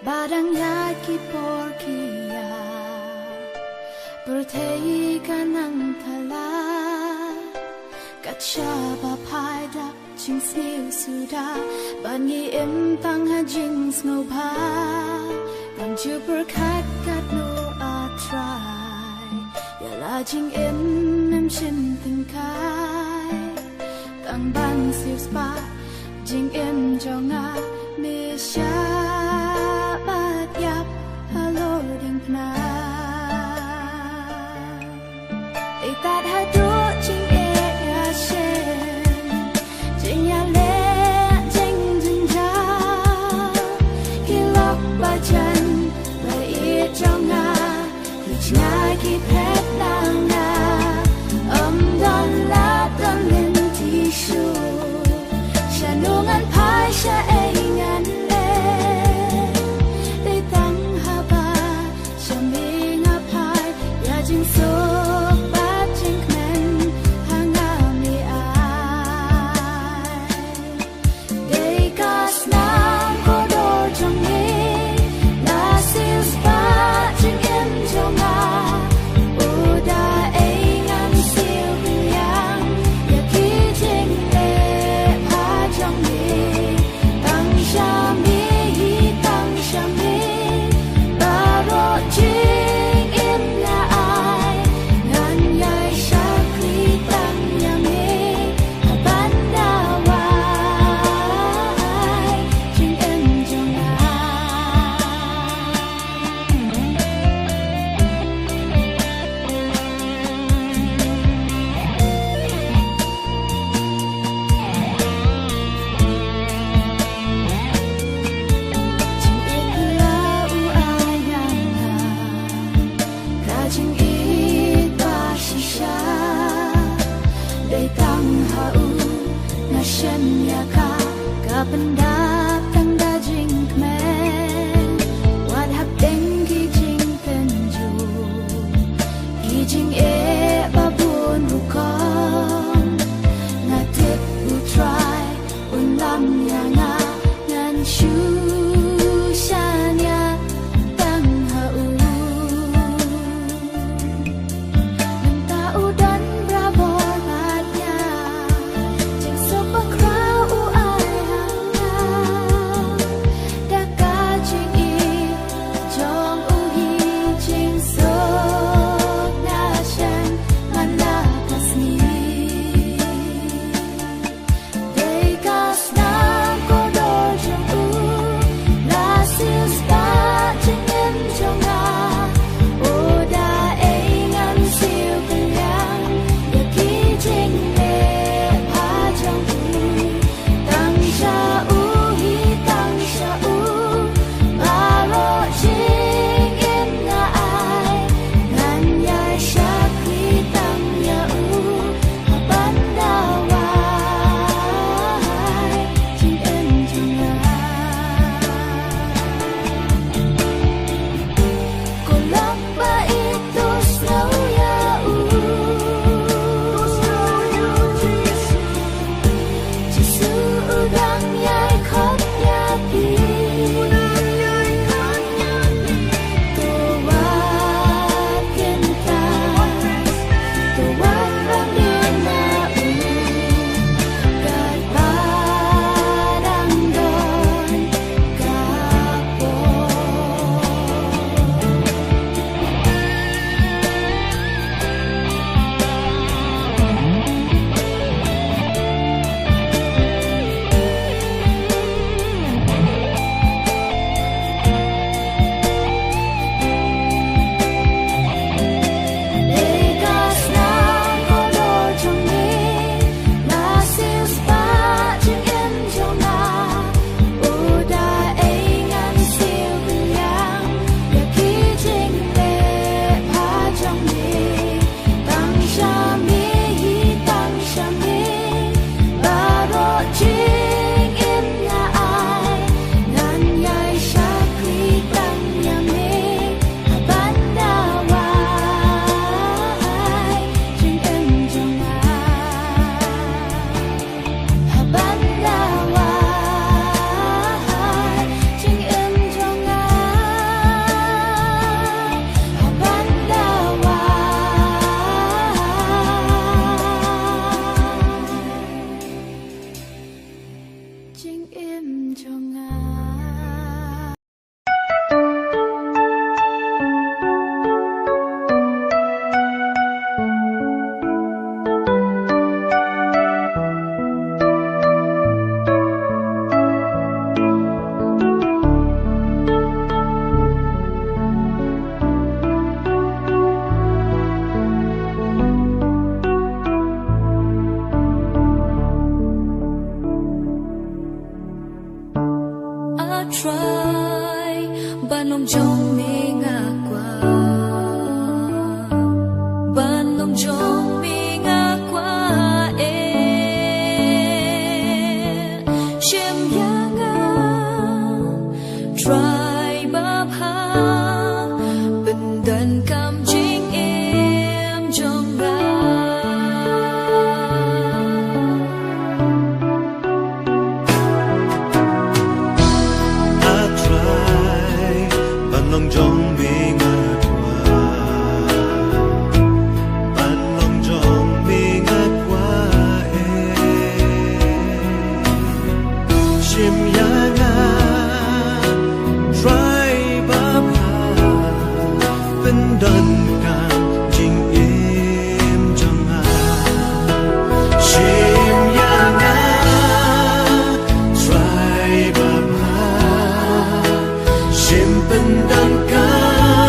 Barangay kiporkia berteikan ang tala kat siapa paida jing sniu suda bangi im tang ha jing snoba tang ju berkat kat no atrai yala jing im shin ting kai tang ban siu spa jing im jonga me sha yap hello ding na ei tat ha do jing e ya shen jing ya le jing jing ja ki lok ba chan ba i trong na ki chna ki pet lang na don la don lin ti shu sha nung an pai sha e ngan so bad jing men hang out me ai they got nam go do trong me na sil spa jing em trong a uda ai ngan sil yang ya ki jing le pa trong me tang sha me tang sha me ba ro jing em la pendap tang da jing kmen wat hap deng ki jing tenju ki jing e babun rukon na tip u try un lam ya nga ngan shu shan ya tang ha u nam ta u dan bravo bat ya jing so pa crow u chinh im cho ngài. Try banong trong mi nga qua banong trong mi nga qua shem ya nga try ba ha bendan kam jing em trong ga lòng trong bi ngát qua bạn lòng trong bi ngát qua chim ya nga try ba ha bên đơn càng trình im trong ha chim ya nga try ba ha chim bên đơn càng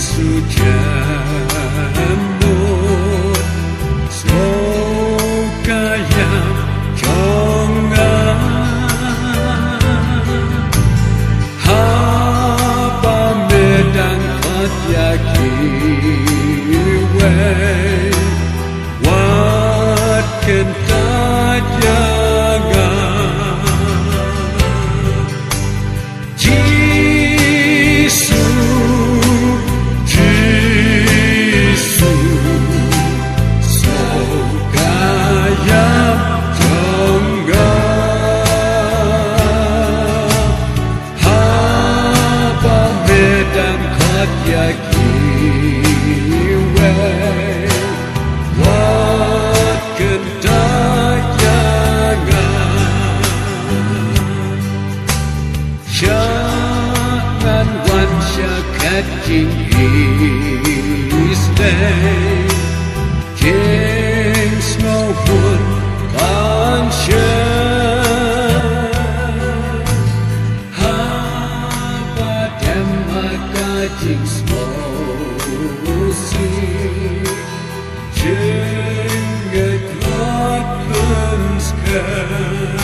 sujamut sokayam jongan hapa medan patyakiwe wat kentajaga Jangan wansyakat jing isday Jing smohun pansyan Hapa demaka jing smosi Jing ngeklot penskan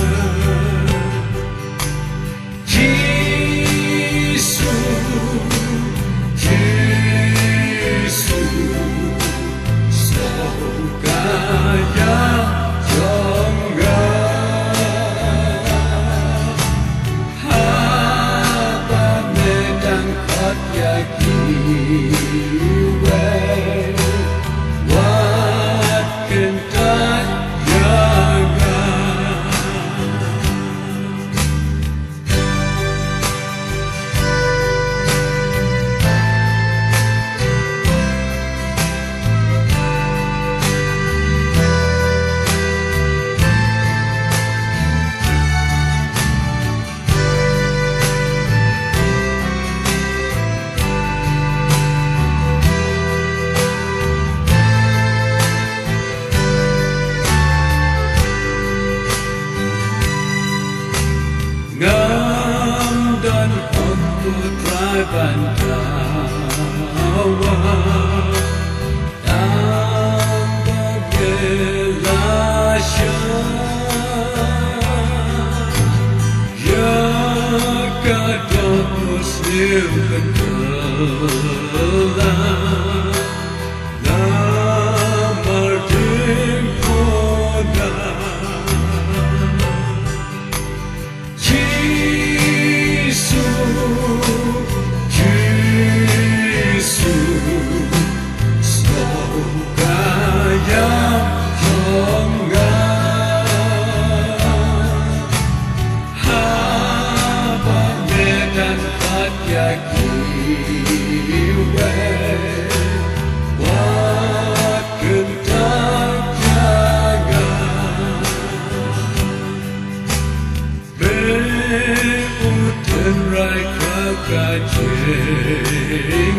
Ngam dan putra bantawa tanpa gelasya ya kadang musim bentelan lamar dimpoda Rai kau kajing